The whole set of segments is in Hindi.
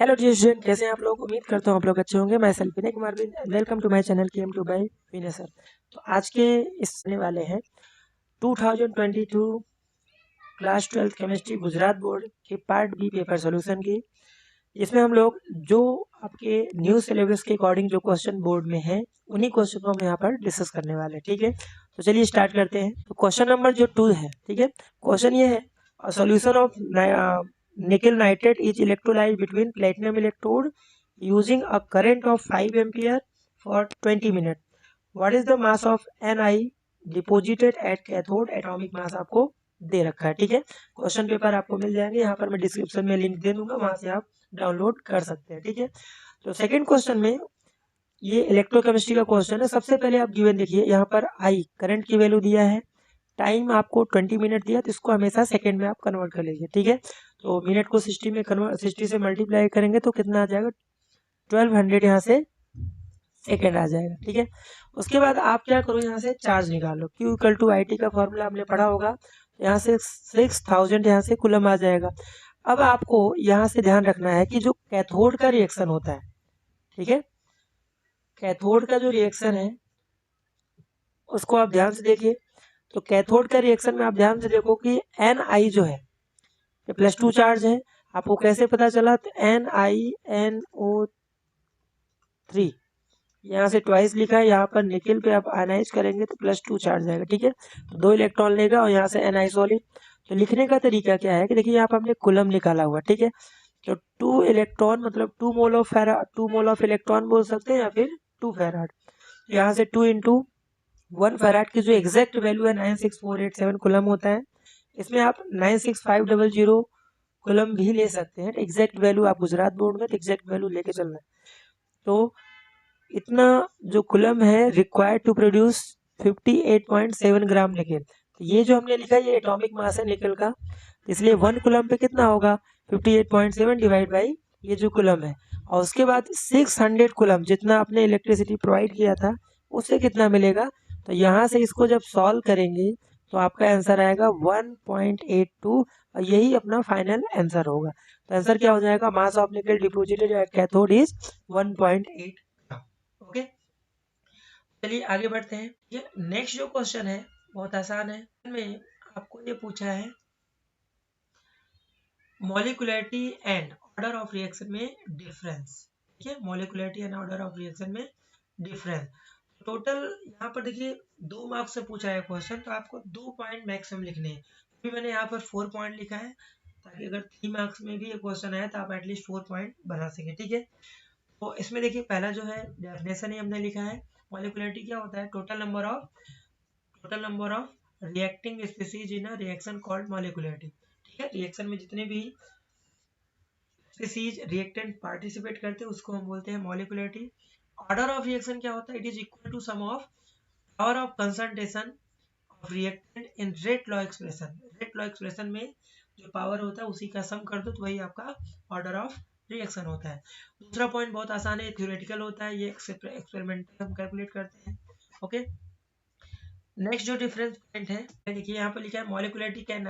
हेलो डियर स्टूडेंट, कैसे हैं आप लोग। उम्मीद करता हूँ आप लोग अच्छे होंगे। मैं self Vinay Kumar Bind, welcome to my channel KM to by Vinay sir. तो आज के इसने वाले हैं 2022 क्लास 12 केमिस्ट्री गुजरात बोर्ड के पार्ट बी पेपर सोल्यूशन की। इसमें हम लोग जो आपके न्यू सिलेबस के अकॉर्डिंग जो क्वेश्चन बोर्ड में है उन्हीं क्वेश्चन को हम यहाँ पर डिस्कस करने वाले हैं। ठीक है, तो चलिए स्टार्ट करते हैं। तो क्वेश्चन नंबर जो 2 है, ठीक है, क्वेश्चन ये है solution of nickel nitrate is electrolyte between platinum electrode using a current of 5 ampere for 20 minutes. What is the mass of Ni deposited at cathode? Atomic mass आपको दे रखा है। ठीक है, क्वेश्चन पेपर आपको मिल जाएंगे, यहाँ पर मैं डिस्क्रिप्शन में लिंक दे दूंगा, वहां से आप डाउनलोड कर सकते हैं। ठीक है, तो सेकंड क्वेश्चन में ये इलेक्ट्रोकेमिस्ट्री का क्वेश्चन है। सबसे पहले आप गिवन देखिए, यहाँ पर आई करंट की वैल्यू दिया है, टाइम आपको 20 मिनट दिया, तो इसको हमेशा सेकंड में आप कन्वर्ट कर लीजिए। ठीक है, तो मिनट को 60 में कन्वर्ट 60 से मल्टीप्लाई करेंगे तो कितना आ जाएगा, 1200 यहाँ से सेकेंड आ जाएगा। ठीक है, उसके बाद आप क्या करो, यहाँ से चार्ज निकालो। Q equal to I T का फॉर्मूला आपने पढ़ा होगा, यहाँ से 6000 यहाँ से कूलम आ जाएगा। अब आपको यहाँ से ध्यान रखना है कि जो कैथोड का रिएक्शन होता है, ठीक है, कैथोड का जो रिएक्शन है उसको आप ध्यान से देखिए। तो कैथोड का रिएक्शन में आप ध्यान से देखो कि Ni जो है ये +2 चार्ज है। आपको कैसे पता चला, तो NiNO3 यहाँ से ट्वाइस लिखा है, यहाँ पर निकल पे आप आयनाइज करेंगे तो +2 चार्ज आएगा। ठीक है, तो 2 इलेक्ट्रॉन लेगा और यहाँ से Ni सॉलिड। तो लिखने का तरीका क्या है कि देखिए यहाँ पर हमने कूलम निकाला हुआ। ठीक है, तो 2 इलेक्ट्रॉन मतलब 2 मोल ऑफ इलेक्ट्रॉन बोल सकते हैं या फिर 2 फेराड। यहाँ से 2 इंटू 1 फेराड की जो एग्जैक्ट वैल्यू है 96487 कूलम होता है। इसमें आप 96500 कूलम भी ले सकते हैं। एग्जैक्ट वैल्यू आप गुजरात बोर्ड में तो एग्जैक्ट वैल्यू लेके चलना है। तो इतना जो कूलम है रिक्वायर्ड टू प्रोड्यूस 58.7 ग्राम निकल। तो ये जो हमने लिखा ये एटॉमिक मास है निकल का, इसलिए 1 कूलम पे कितना होगा, 58.7 डिवाइड बाई ये जो कूलम है, और उसके बाद 600 कूलम जितना आपने इलेक्ट्रिसिटी प्रोवाइड किया था उससे कितना मिलेगा। तो यहाँ से इसको जब सॉल्व करेंगे तो आपका आंसर आएगा 1.82 और यही अपना फाइनल आंसर होगा। तो आंसर क्या हो जाएगा, मास ऑफ निकल deposited at cathode is 1.8। Okay, चलिए आगे बढ़ते हैं। ये नेक्स्ट जो क्वेश्चन है बहुत आसान है। में आपको ये पूछा है molecularity and order of reaction में डिफरेंस। ठीक है, molecularity and order of reaction में डिफरेंस। टोटल यहाँ पर देखिए 2 मार्क्स से पूछा है क्वेश्चन, तो आपको 2 पॉइंट मैक्सिमम लिखने हैं। अभी मैंने यहाँ पर 4 पॉइंट लिखा है ताकि अगर 3 मार्क्स में भी ये क्वेश्चन आए तो आप एटलीस्ट 4 पॉइंट बना सके। ठीक है, तो इसमें देखिए पहला जो है डेफिनेशन ही हमने लिखा है। मॉलिक्यूलरिटी क्या होता है, total number of reacting species in a reaction called molecularity. ठीक है, रिएक्शन में जितने भी स्पीसीज रिएक्टेंट पार्टिसिपेट करते हैं उसको हम बोलते हैं मॉलिक्यूलरिटी। ऑर्डर ऑफ रिएक्शन क्या होता है, it is equal to sum of power of concentration of reactant in rate law expression. Rate law expression में जो पावर होता है उसी का सम कर दो तो वही आपका ऑर्डर ऑफ रिएक्शन होता है। दूसरा पॉइंट बहुत आसान है, थ्योरेटिकल होता है, ये एक्सपेरिमेंटल हम कैलकुलेट करते हैं। ओके, नेक्स्ट जो डिफरेंस पॉइंट है देखिए यहाँ पर लिखा है molecularity can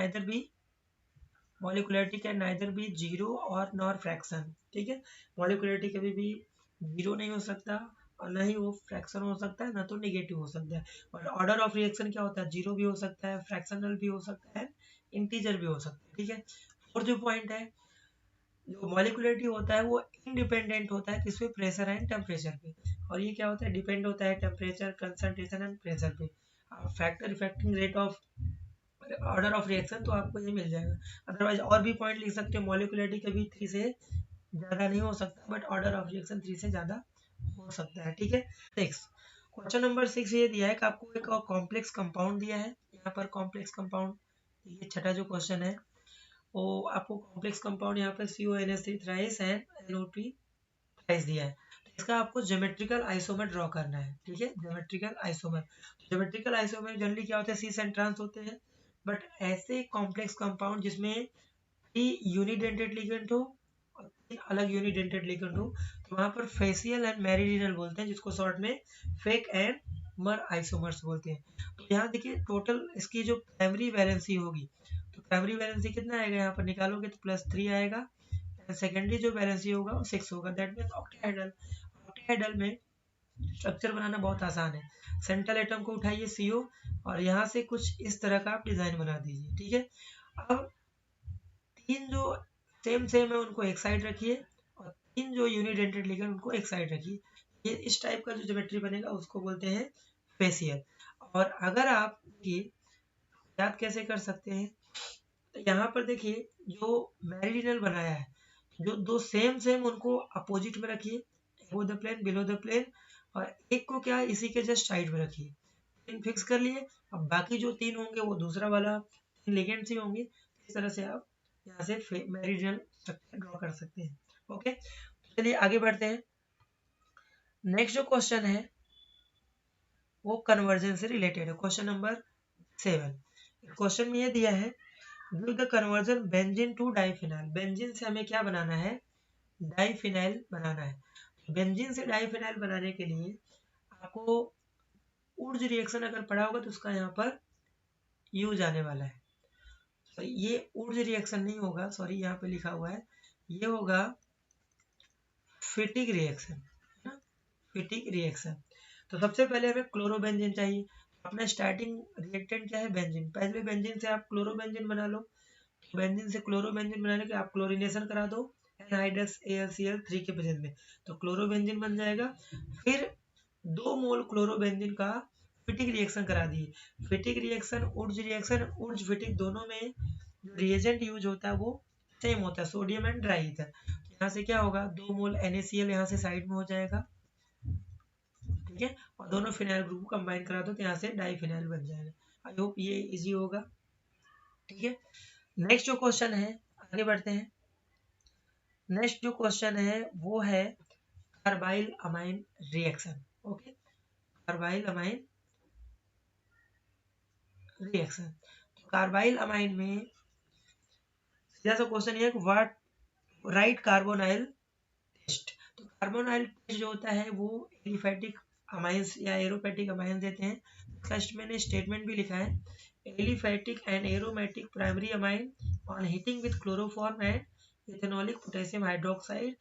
neither be zero और नॉर फ्रैक्शन। ठीक है, मॉलिक्यूलरिटी कभी भी जीरो नहीं हो सकता और ना ही वो फ्रैक्शन हो सकता है, ना तो नेगेटिव हो सकता है। और ऑर्डर ऑफ रिएक्शन क्या होता है, जीरो भी हो सकता है, फ्रैक्शनल भी हो सकता है, इंटीजर भी हो सकता है। ठीक है, और जो पॉइंट है जो मॉलिक्यूलरिटी होता है वो इंडिपेंडेंट होता है किस पे, प्रेशर एंड टेम्परेचर पे। और ये क्या होता है, डिपेंड होता है टेम्परेचर, कंसंट्रेशन एंड प्रेशर पे। Factor affecting rate of order of reaction तो आपको ये मिल जाएगा। अदरवाइज और भी पॉइंट लिख सकते हैं, मॉलिक्यूलरिटी कभी 3 से ज़्यादा नहीं हो सकता बट ऑर्डर ऑफ रिएक्शन 3 से ज़्यादा हो सकता है। ठीक है, नेक्स्ट क्वेश्चन नंबर 6 ये दिया है कि आपको एक कॉम्प्लेक्स कंपाउंड दिया है। यहाँ पर कॉम्प्लेक्स कंपाउंड, ये छठा जो क्वेश्चन है वो आपको कॉम्प्लेक्स कंपाउंड यहाँ पर CONH3 thrice and NO2 thrice दिया है। तो इसका आपको ज्योमेट्रिकल आइसोमर ड्रॉ करना है। ठीक है, ज्योमेट्रिकल आइसोमर जनरली क्या होता है, सी सेंट्रांस होते हैं। बट ऐसे कॉम्प्लेक्स कंपाउंड जिसमें 3 यूनिडेंटेड लिगेंड हो और 3 अलग यूनिडेंटेड लिगेंड हो तो वहाँ पर फेसियल एंड मेरिडियनल बोलते हैं, जिसको शॉर्ट में फेक एंड मर आइसोमर्स बोलते हैं। तो यहाँ देखिए टोटल इसकी जो प्राइमरी वैलेंसी होगी, तो प्राइमरी वैलेंसी कितना आएगा, यहाँ पर निकालोगे तो +3 आएगा सेकेंडरी जो वैलेंसी होगा वो 6 होगा। दैट मीन्स ऑक्टेहाइड्रल में स्ट्रक्चर बनाना बहुत आसान है। सेंट्रल एटम को उठाइए CO और यहाँ से कुछ इस तरह का आप डिजाइन बना दीजिए, ठीक है। अब 3 जो सेम है उनको एक साइड रखिए और 3 जो यूनिडेंटेड लिगेंड उनको एक साइड रखिए। ये इस टाइप का जो ज्योमेट्री बनेगा उसको बोलते हैं फेसियल। और अगर आप ये याद कैसे कर सकते हैं, तो यहाँ पर देखिए जो मेरिडियनल बनाया है, जो दो सेम उनको अपोजिट में रखिए, above the plane below the plane, और एक को क्या इसी के जस्ट साइड में रखिए। 3 फिक्स कर लिए। अब बाकी जो 3 होंगे वो दूसरा वाला लिगेंड्स ही होंगे। इस तरह से आप यहाँ से मेरिडियनल स्ट्रक्चर ड्रॉ कर सकते हैं। ओके, चलिए आगे बढ़ते हैं। नेक्स्ट जो क्वेश्चन है वो कन्वर्जन से रिलेटेड है। Question number 7। क्वेश्चन में ये दिया है, give the conversion benzene to diphenyl. Benzene से हमें क्या बनाना है, डाइफिनाइल बनाना है। बेंजीन से डाइफिनाइल बनाने के लिए आपको उर्ज रिएक्शन अगर पढ़ा होगा तो उसका यहाँ पर यूज आने वाला है। तो ये उर्ज रिएक्शन नहीं होगा, सॉरी यहाँ पे लिखा हुआ है, ये होगा फिटिक रिएक्शन, फिटिक रिएक्शन। तो सबसे पहले हमें क्लोरोबेंजीन चाहिए। अपना स्टार्टिंग रिएक्टेंट क्या है, बेंजीन। पहले बेंजीन से आप क्लोरोबेंजीन बना लो। बेंजीन से क्लोरोबेंजीन बनाने के आप क्लोरीनेशन करा दो एनहाइड्रस AlCl3 के प्रेजेंस में, तो क्लोरोबेंजीन बन जाएगा। फिर 2 मोल क्लोरोबेंजीन का फिटिक रिएक्शन करा दिए। फिटिक रिएक्शन उर्ज फिटिक दोनों में जो रिएजेंट यूज होता है वो सेम होता है, सोडियम एंड ड्राई ईथर। यहाँ से क्या होगा, 2 मोल NaCl यहाँ से साइड में हो जाएगा, ठीक है, और दोनों फिनाइल ग्रुप को कंबाइन करा दो तो यहाँ से डाइफिनाइल बन जाएगा। आई होप ये इजी होगा, ठीक है। नेक्स्ट जो क्वेश्चन है, आगे बढ़ते हैं। नेक्स्ट जो क्वेश्चन है वो है carbyl amine reaction. Okay, carbyl amine reaction. तो कार्बाइल अमाइन में सीधा सा क्वेश्चन ये है, व्हाट राइट कार्बोनाइल टेस्ट। तो कार्बोनाइल टेस्ट जो होता है वो एलिफैटिक अमाइंस या एरोमेटिक अमाइंस देते हैं। फर्स्ट मैंने स्टेटमेंट भी लिखा है, aliphatic and aromatic primary amine on heating with chloroform and ethanolic potassium hydroxide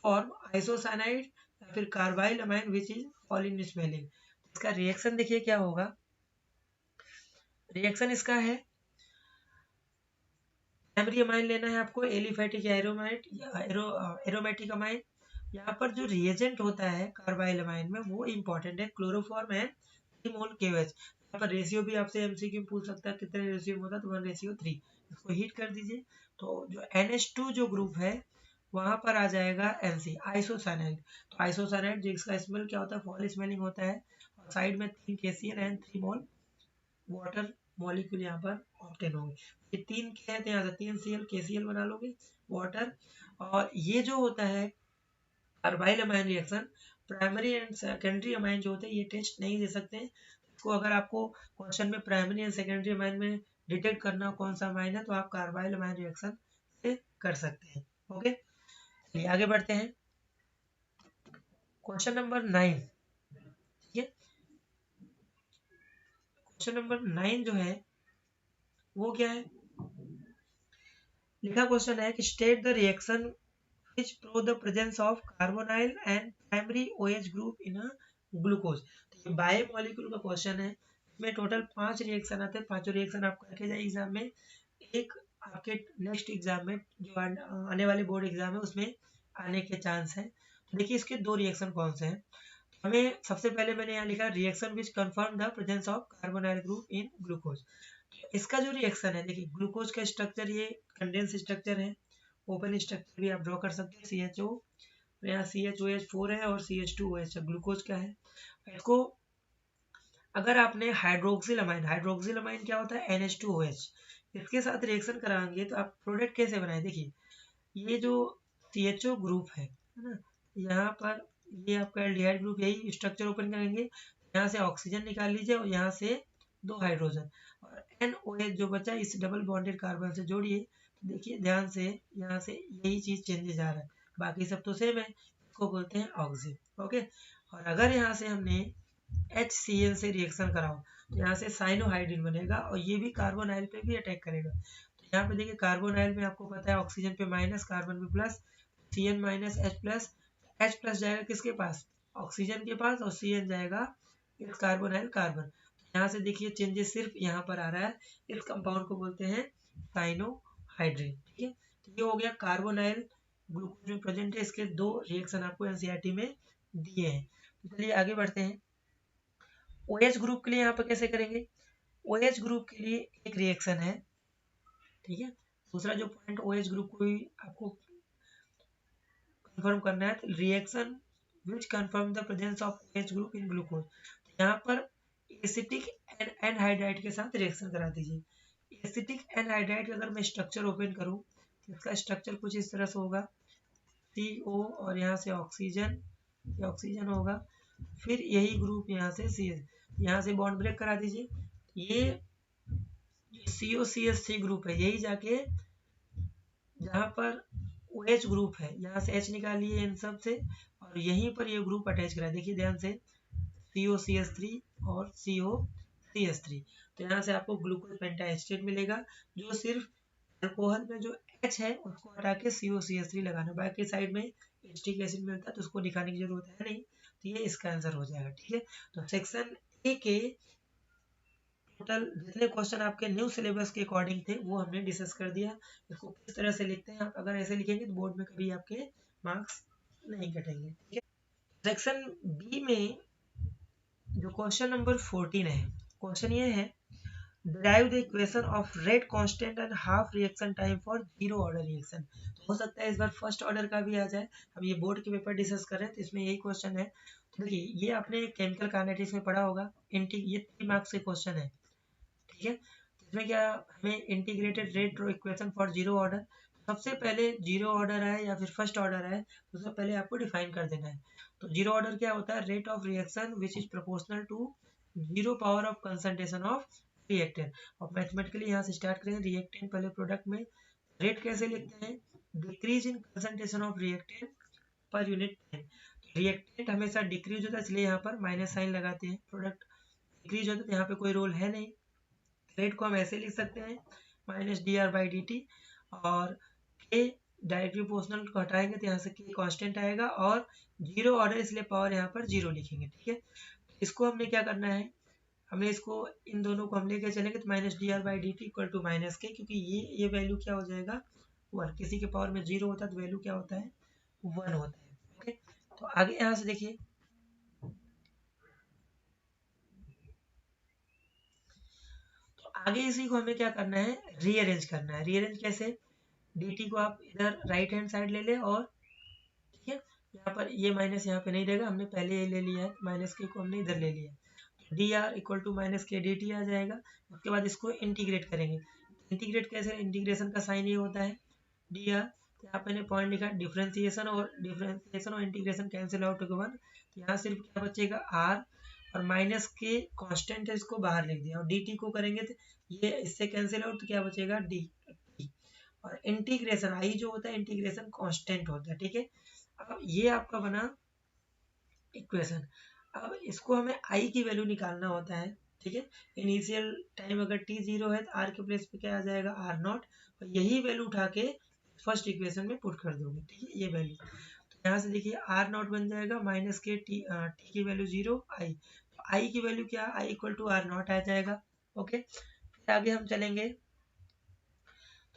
form isocyanide या फिर carbyl amine which is fallen smelling. इसका रिएक्शन देखिए क्या होगा। रिएक्शन इसका है, प्राइमरी अमाइन लेना है आपको, एलिफैटिक या एरोमेटिक अमाइन। यहाँ पर जो रिएजेंट होता है कार्बाइल अमाइन में वो इंपॉर्टेंट है, क्लोरोफॉर्म एंड 3 मोल KOH। यहाँ पर रेशियो भी आपसे MCQ पूछ सकता है कितने रेशियो में होता है, तो 1:3। इसको हीट कर दीजिए तो जो NH2 जो ग्रुप है वहां पर आ जाएगा MC आइसोसाइनाइड। तो आइसोसाइनाइड जिसका स्मेल क्या होता है, फॉल स्मेलिंग होता है, और साइड में 3 KCl and 3 mole water molecule यहाँ पर ऑब्टेन होंगे। ये 3 क्या है तो यहाँ से 3 Cl KCl बना लोगे वाटर। और ये जो होता है carbyl amine reaction, primary and secondary amine जो होते हैं ये टेस्ट नहीं दे सकते हैं। इसको अगर आपको क्वेश्चन में प्राइमरी एंड सेकेंडरी अमाइन में डिटेक्ट करना कौन सा अमाइन है तो आप कार्बाइल अमाइन रिएक्शन से कर सकते हैं। ओके, चलिए आगे बढ़ते हैं। क्वेश्चन नंबर 9, ठीक है। क्वेश्चन नंबर 9 जो है वो क्या है, लिखा क्वेश्चन है कि state the reaction which prove the presence of carbonyl and primary OH group in a glucose। तो ये बायो मॉलिक्यूल का क्वेश्चन है। इसमें टोटल 5 रिएक्शन आते हैं, पांचों रिएक्शन आप करके जाइए एग्जाम में। एक आपके नेक्स्ट एग्जाम में जो आने वाले बोर्ड एग्जाम है उसमें आने के चांस है। तो देखिए इसके 2 रिएक्शन कौन से हैं। हमें सबसे पहले मैंने यहाँ लिखा reaction which confirm the presence of carbonyl group in glucose. इसका जो रिएक्शन है, देखिए ग्लूकोज का स्ट्रक्चर ये कंडेंस स्ट्रक्चर है, ओपन स्ट्रक्चर भी आप ड्रॉ कर सकते हैं, CHO, यहाँ CHOH4 है और CH2OH है, ग्लूकोज का है। इसको अगर आपने हाइड्रोक्सिल अमाइन क्या होता है, NH2OH, इसके साथ रिएक्शन कराएंगे तो आप प्रोडक्ट कैसे बनाए। देखिए ये जो CHO ग्रुप है ना, यहाँ पर ये आपका एल्डिहाइड ग्रुप, यही स्ट्रक्चर ओपन करेंगे, यहाँ से ऑक्सीजन निकाल लीजिए और यहाँ से 2 हाइड्रोजन और NOH जो बचा इस डबल बॉन्डेड कार्बन से जोड़िए। तो देखिए ध्यान से यहाँ से यही चीज चेंजेस आ रहा है, बाकी सब तो सेम है, इसको बोलते हैं ऑक्सी। ओके, और अगर यहाँ से हमने HCl से रिएक्शन कराओ तो यहाँ से साइनोहाइड्रिन बनेगा और ये भी कार्बोनाइल पे भी अटैक करेगा। तो यहाँ पे देखिए कार्बोनाइल में आपको पता है ऑक्सीजन पे माइनस, कार्बन पे plus, Cn minus H plus, H plus जाएगा किसके पास, ऑक्सीजन के पास, और Cn जाएगा इस कार्बोनाइल कार्बन। यहाँ से देखिए चेंजेस सिर्फ यहाँ पर आ रहा है, इस कंपाउंड को बोलते हैं साइनोहाइड्रिन। ठीक है, तो ये हो गया कार्बोनाइल ग्लूकोज में प्रेजेंट है, इसके दो रिएक्शन आपको एनसीईआरटी में दिए हैं। तो चलिए आगे बढ़ते हैं। OH ग्रुप के लिए यहाँ पर कैसे करेंगे, OH ग्रुप के लिए एक रिएक्शन है, ठीक है। दूसरा जो पॉइंट OH ग्रुप को भी आपको कंफर्म करना है, reaction which confirm the presence of OH group in glucose. यहाँ पर एसिटिक एनहाइड्राइड के साथ रिएक्शन करा दीजिए। एसिटिक एनहाइड्राइड का अगर मैं स्ट्रक्चर ओपन करूँ तो इसका स्ट्रक्चर कुछ इस तरह से होगा, CO और यहाँ से ऑक्सीजन, ये ऑक्सीजन होगा, फिर यही ग्रुप यहाँ से CH, यहाँ से बॉन्ड ब्रेक करा दीजिए। ये COCH3 ग्रुप है, यही जाके जहाँ पर OH ग्रुप है यहाँ से H निकालिए इन सब से, और यहीं पर ये ग्रुप अटैच करा, देखिए ध्यान से COCH3 और COCH3। तो यहाँ से आपको ग्लूकोज पेंटाएस्टेट मिलेगा, जो सिर्फ अल्कोहल में जो H है उसको हटा के COCH3 लगाना, बाकी साइड में एसिटिक एसिड मिलता है तो उसको दिखाने की जरूरत है नहीं। तो ये इसका आंसर हो जाएगा। ठीक है, तो सेक्शन ए के टोटल जितने क्वेश्चन आपके न्यू सिलेबस के अकॉर्डिंग थे वो हमने डिस्कस कर दिया। इसको किस तरह से लिखते हैं, आप अगर ऐसे लिखेंगे तो बोर्ड में कभी आपके मार्क्स नहीं कटेंगे। ठीक है, सेक्शन बी में जो क्वेश्चन नंबर 14 है, क्वेश्चन ये है derive the equation of rate constant and half reaction time for zero order reaction। तो हो सकता है इस बार फर्स्ट ऑर्डर का भी आ जाए, हम ये बोर्ड के पेपर डिस्कस कर रहे हैं तो इसमें यही क्वेश्चन है। तो देखिए ये आपने केमिकल काइनेटिक्स में पढ़ा होगा, ये 3 मार्क्स के क्वेश्चन है। ठीक है, इसमें क्या हमें integrated rate equation for zero order, सबसे पहले जीरो ऑर्डर है या फिर फर्स्ट ऑर्डर है तो सबसे पहले आपको डिफाइन कर देना है। तो जीरो ऑर्डर क्या होता है, rate of reaction which is proportional to zero power of concentration of reactant. और मैथमेटिकली यहाँ से स्टार्ट करेंगे, रिएक्टेंट पहले प्रोडक्ट में रेट कैसे लिखते हैं, decrease in concentration of reactant per unit time. Reactant हमेशा डिक्रीज होता है इसलिए यहाँ पर माइनस साइन लगाते हैं, प्रोडक्ट डिक्रीज होता है तो यहाँ पे कोई रोल है नहीं। रेट को हम ऐसे लिख सकते हैं माइनस dr/dt, और के डायरेक्टली प्रोपोर्शनल को हटाएंगे तो यहाँ से के कांस्टेंट आएगा, और जीरो ऑर्डर इसलिए पावर यहाँ पर जीरो लिखेंगे। ठीक है, इसको हमने क्या करना है, हमें इसको इन दोनों को हम लेके चलेंगे तो minus dr/dt equal to minus के, क्योंकि ये वैल्यू क्या हो जाएगा 1, किसी के पावर में जीरो होता है तो वैल्यू क्या होता है 1 होता है। ओके, तो आगे यहाँ से देखिए, आगे इसी को हमें क्या करना है, रीअरेंज करना है। रीअरेंज कैसे, dt को आप इधर राइट हैंड साइड ले लें, और ठीक है यहाँ पर ये माइनस यहाँ पे नहीं रहेगा, हमने पहले ये ले लिया है, माइनस के को हमने इधर ले लिया है, dr इक्वल टू माइनस के dt आ जाएगा। उसके बाद इसको इंटीग्रेट करेंगे, इंटीग्रेट कैसे, इंटीग्रेशन का साइन ये होता है dr, तो यहाँ पे मैंने पॉइंट लिखा डिफ्रेंसिएशन और इंटीग्रेशन कैंसिल आउट टू 1, तो यहाँ सिर्फ क्या बचेगा r, और माइनस के कांस्टेंट है इसको बाहर लिख दिया, और dt को करेंगे तो ये इससे कैंसिल आउट तो क्या बचेगा d, और इंटीग्रेशन आई जो होता है इंटीग्रेशन कांस्टेंट होता है। ठीक है, अब ये आपका बना इक्वेशन। अब इसको हमें आई की वैल्यू निकालना होता है। ठीक है, इनिशियल टाइम अगर t 0 है तो r के प्लेस पे क्या आ जाएगा r0, और यही वैल्यू उठा के फर्स्ट इक्वेशन में पुट कर दोगे। ठीक है, ये वैल्यू तो यहाँ से देखिए r0 बन जाएगा माइनस के t की वैल्यू 0 i, तो i की वैल्यू क्या, i इक्वल टू r0 आ जाएगा। ओके, फिर आगे हम चलेंगे,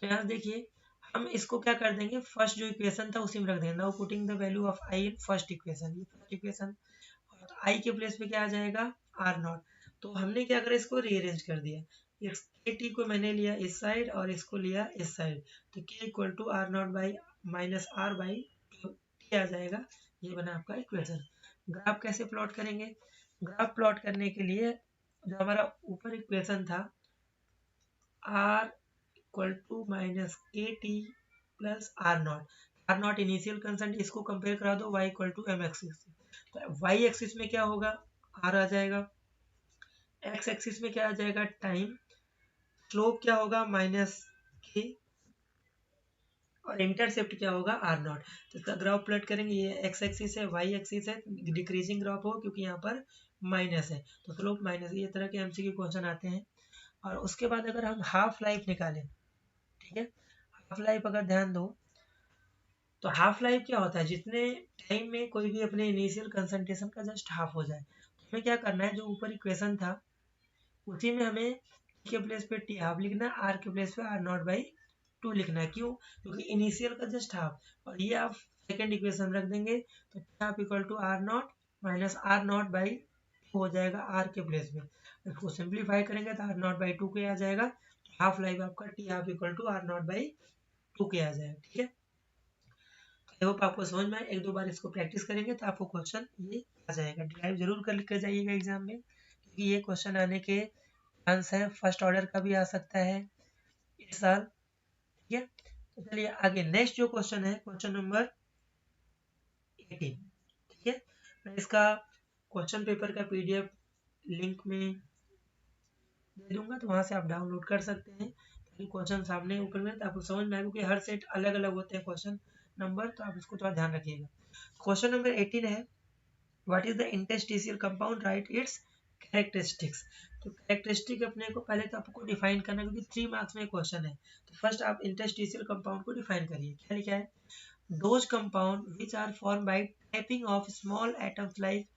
तो यहाँ देखिए हम इसको क्या कर देंगे, फर्स्ट जो इक्वेशन था उसी में रख देंगे, now putting the value of I in first equation, ये फर्स्ट इक्वेशन, और आई के प्लेस पे क्या आ जाएगा r0। तो हमने क्या करा, इसको रीअरेंज कर दिया, इस के टी को मैंने लिया इस साइड और इसको लिया इस साइड, तो के equal to r0 by minus r by t आ जाएगा। ये बना आपका इक्वेशन। ग्राफ कैसे प्लॉट करेंगे, ग्राफ प्लॉट करने के लिए जो हमारा ऊपर इक्वेशन था r equal to minus k t plus r0 initial constant, इसको कंपेयर करा दो y equal to m axis, तो y एक्सिस में क्या होगा r आ जाएगा, x एक्सिस में क्या आ जाएगा टाइम, स्लोप क्या होगा माइनस के, और इंटरसेप्ट क्या होगा r0। तो इसका ग्राफ प्लॉट करेंगे, ये x एक्सिस है, y एक्सिस है, डिक्रीजिंग ग्राफ हो क्योंकि यहाँ पर माइनस है तो स्लोप माइनस, ये तरह के एमसीक्यू क्वेश्चन आते हैं। और उसके बाद अगर हम हाफ लाइफ निकालें, ठीक है। हाफ लाइफ अगर ध्यान दो तो हाफ लाइफ क्या होता है, जितने टाइम में कोई भी अपने इनिशियल कंसंट्रेशन का जस्ट हाफ हो जाए। तो हमें क्या करना है, जो ऊपर इक्वेशन था उसी में हमें के प्लेस पे टी हाफ लिखना है, आर के प्लेस पे आर नॉट बाई टू लिखना है। क्यों? क्योंकि इनिशियल का जस्ट हाफ, और ये आप सेकेंड इक्वेशन रख देंगे तो T half equal to R naught minus R naught by हो जाएगा आर के प्लेस में। इसको सिंप्लीफाई करेंगे तो are naught by two K आ जाएगा। हाफ लाइफ आपका T half equal to R naught by two K आ जाएगा। ठीक है, आई होप आपको समझ में आए। एक दो बार इसको प्रैक्टिस करेंगे तो आपको क्वेश्चन ये आ जाएगा। ड्राइव जरूर कर लिख कर जाइएगा एग्जाम में, क्योंकि ये क्वेश्चन आने के चांस है। फर्स्ट ऑर्डर का भी आ सकता है इस साल। ठीक है, तो चलिए आगे नेक्स्ट जो क्वेश्चन है, क्वेश्चन नंबर 18। ठीक है, मैं इसका क्वेश्चन पेपर का पीडीएफ लिंक में दे दूंगा, तो वहां से आप डाउनलोड कर सकते हैं। ताकि क्वेश्चन सामने ऊपर में तो आपको समझ में आए, क्योंकि हर सेट अलग अलग होते हैं क्वेश्चन नंबर, तो आप इसको थोड़ा ध्यान रखिएगा। क्वेश्चन नंबर 18 है, what is the interstitial compound, right it's characteristics. तो कैरेक्टरिस्टिक अपने को पहले तो आपको डिफाइन करना है, क्योंकि 3 मार्क्स में क्वेश्चन है। तो फर्स्ट आप इंटरस्टिशियल कंपाउंड को डिफाइन करिए। क्या लिखा है, those compound which are formed by tapping of small atoms like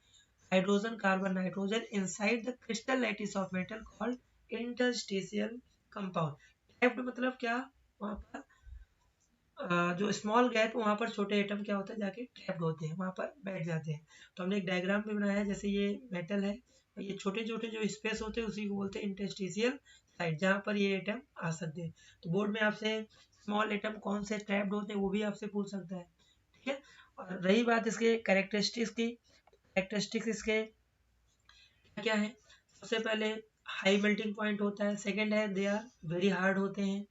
hydrogen, carbon, nitrogen inside the crystal lattice of metal called interstitial compound। tapped मतलब क्या, वहाँ पर जो स्मॉल गैप वहाँ पर छोटे एटम क्या होता है, जाके ट्रैप्ड होते हैं, वहाँ पर बैठ जाते हैं। तो हमने एक डायग्राम भी बनाया है, जैसे ये मेटल है, ये छोटे छोटे जो स्पेस होते हैं उसी को बोलते हैं इंटरस्टिशियल साइड, जहाँ पर ये एटम आ सकते हैं। तो बोर्ड में आपसे स्मॉल एटम कौन से ट्रैप्ड होते हैं वो भी आपसे पूछ सकता है। ठीक है, और रही बात इसके कैरेक्टरिस्टिक्स की, कैरेक्टरिस्टिक्स इसके क्या है, सबसे पहले हाई मेल्टिंग पॉइंट होता है, सेकेंड है दे आर वेरी हार्ड होते हैं,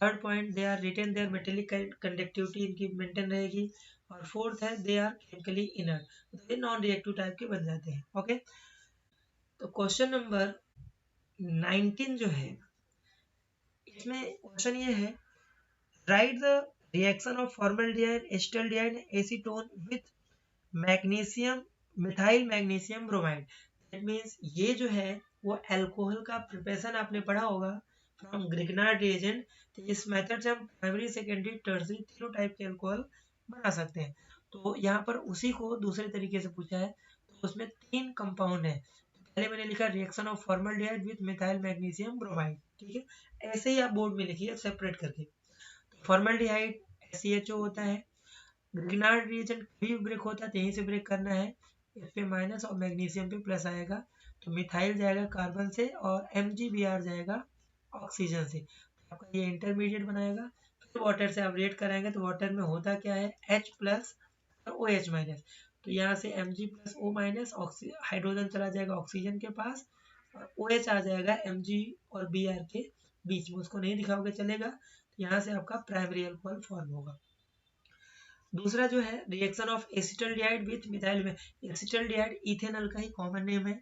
third point they are retain their metallic conductivity इनकी मेंटेन रहेगी, और फोर्थ है दे आर केमिकली इनर्ट, मतलब ये नॉन रिएक्टिव टाइप के बन जाते हैं। ओके, तो क्वेश्चन नंबर 19 जो है, इसमें क्वेश्चन ये है, write the reaction of formaldehyde, acetaldehyde, acetone with magnesium, methyl magnesium bromide. That means ये जो है वो अल्कोहल का प्रिपरेशन आपने पढ़ा होगा फ्रॉम ग्रिग्नार्ड रिएजेंट। तो इस मेथड से हम प्राइमरी, सेकेंडरी, टर्सरी तीनों टाइप के अल्कोहल बना सकते हैं। तो यहाँ पर उसी को दूसरे तरीके से पूछा है, तो उसमें 3 कंपाउंड है। तो पहले मैंने लिखा reaction of formaldehyde with methyl magnesium bromide. ठीक है, ऐसे ही आप बोर्ड में लिखिए सेपरेट करके। तो फॉर्मल्डिहाइड SCHO होता है, ग्रिग्नार्ड रिएजेंट कभी भी ब्रेक होता है तो यहीं से ब्रेक करना है, इस पे माइनस और मैग्नीशियम पे प्लस आएगा, तो मिथाइल जाएगा कार्बन से और MgBr जाएगा ऑक्सीजन से, तो आपका ये इंटरमीडिएट बनाएगा। फिर वाटर से आप रेट कराएंगे तो वाटर में होता क्या है, H प्लस और OH माइनस, तो यहाँ से Mg plus O minus, hydrogen चला जाएगा ऑक्सीजन के पास, और OH आ जाएगा Mg और Br के बीच में, उसको नहीं दिखाओगे चलेगा। तो यहाँ से आपका प्राइमरी अल्कोहल फॉर्म होगा। दूसरा जो है reaction of acetaldehyde with methyl में, एसिटल्डिहाइड इथेनॉल का ही कॉमन नेम है,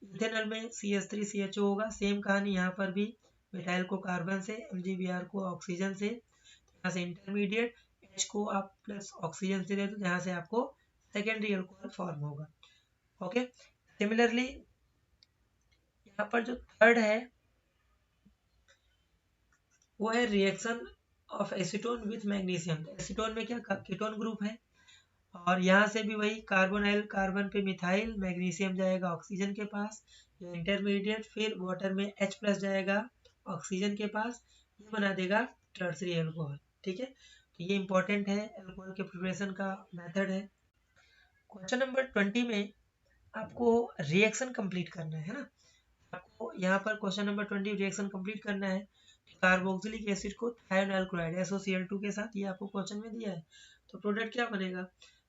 इथेनॉल में CH3CHO होगा। सेम कहानी यहाँ पर भी, मिथाइल को कार्बन से, MgBr को ऑक्सीजन से, यहाँ से इंटरमीडिएट H को आप प्लस ऑक्सीजन से दे दो, जहाँ से आपको सेकेंडरी अल्कोहल फॉर्म होगा। ओके, सिमिलरली यहाँ पर जो थर्ड है वो है reaction of acetone with magnesium. Acetone में क्या कीटोन ग्रुप है, और यहाँ से भी वही कार्बोनाइल, कार्बन पे मिथाइल, मैग्नीशियम जाएगा ऑक्सीजन के पास, ये इंटरमीडिएट, फिर वाटर में H प्लस जाएगा ऑक्सीजन के पास, ये बना देगा टर्सरी अल्कोहल। ठीक है, तो ये इंपॉर्टेंट है, अल्कोहल के प्रिपरेशन का मेथड है। क्वेश्चन नंबर 20 में आपको रिएक्शन कंप्लीट करना है ना, आपको यहाँ पर क्वेश्चन नंबर 20 रिएक्शन कंप्लीट करना है। कार्बोक्सिलिक एसिड को थायोनाइल क्लोराइड SOCl2 के साथ, ये आपको क्वेश्चन में दिया है। तो प्रोडक्ट क्या बनेगा,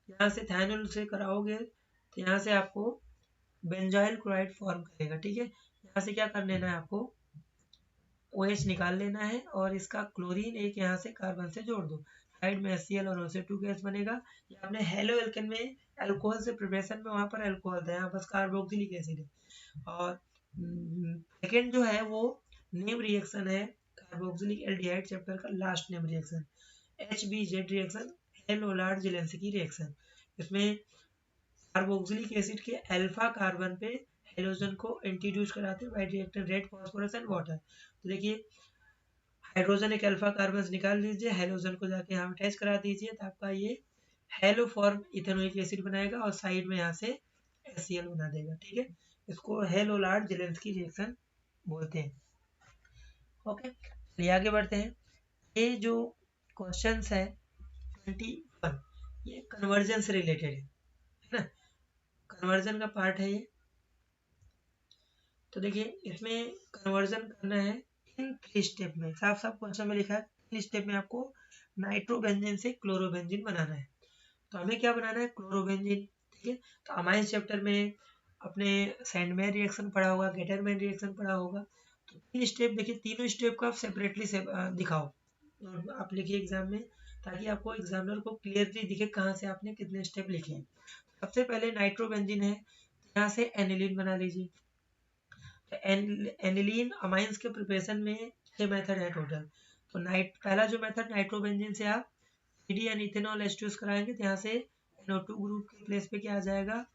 यहाँ से थायोनाइल से कराओगे तो यहाँ से आपको बेंजाइल क्लोराइड फॉर्म करेगा। ठीक है, यहाँ से क्या कर लेना है आपको, OH निकाल लेना है और इसका क्लोरीन एक यहाँ से कार्बन से जोड़ दो, साइड में HCl और OCl2 गैस बनेगा। ये आपने हेलो एल्केन में अल्कोहल से प्रिपरेशन में वहाँ पर अल्कोहल था, यहाँ बस कार्बोक्सिलिक एसिड है। और सेकेंड जो है वो नेम रिएक्शन है कार्बोक्सिलिक एल्डिहाइड चैप्टर का last name reaction, HBZ reaction, Hell Volhard Zelinsky reaction. इसमें कार्बोक्सिलिक एसिड के अल्फा कार्बन पे हेलोजन को इंट्रोड्यूस कराते हैं by reactor red phosphorus and water. तो देखिए हाइड्रोजन एक अल्फा कार्बन निकाल लीजिए, हेलोजन को जाके यहाँ अटैच करा दीजिए, तो आपका ये हेलो फॉर्म इथेनोइक एसिड बनाएगा और साइड में यहाँ से HCl बना देगा। ठीक है, इसको हेलोलार्ड जेलेंस्की रिएक्शन बोलते हैं। ओके, चलिए आगे बढ़ते हैं। ये जो क्वेश्चंस है 21, ये कन्वर्जन से रिलेटेड है ना, कन्वर्जन का पार्ट है ये। तो देखिए इसमें कन्वर्जन करना है इन 3 स्टेप में, साफ साफ क्वेश्चन में लिखा है 3 स्टेप में आपको नाइट्रोबेंजीन से क्लोरोबेंजीन बनाना है। तो हमें क्या बनाना है, क्लोरोबेंजीन। ठीक है, तो अमाइंस चैप्टर में अपने सैंडमैन रिएक्शन पढ़ा होगा, गेटरमैन रिएक्शन पढ़ा होगा। तो 3 स्टेप देखिए, तीनों स्टेप को आप सेपरेटली से दिखाओ आप लिखिए एग्जाम में, ताकि आपको एग्जामिनर को क्लियरली दिखे कहाँ से आपने कितने स्टेप लिखे हैं। सबसे पहले नाइट्रोबेंजीन है, यहाँ से एनिलीन बना लीजिए। एनिलीन अमाइंस के प्रिपरेशन में 6 मेथड है टोटल। तो पहला जो मेथड नाइट्रोबेंजीन से आप CDN इथेनॉल H2 कराएंगे, तो यहाँ से NO2 ग्रुप के प्लेस पे क्या आ जाएगा,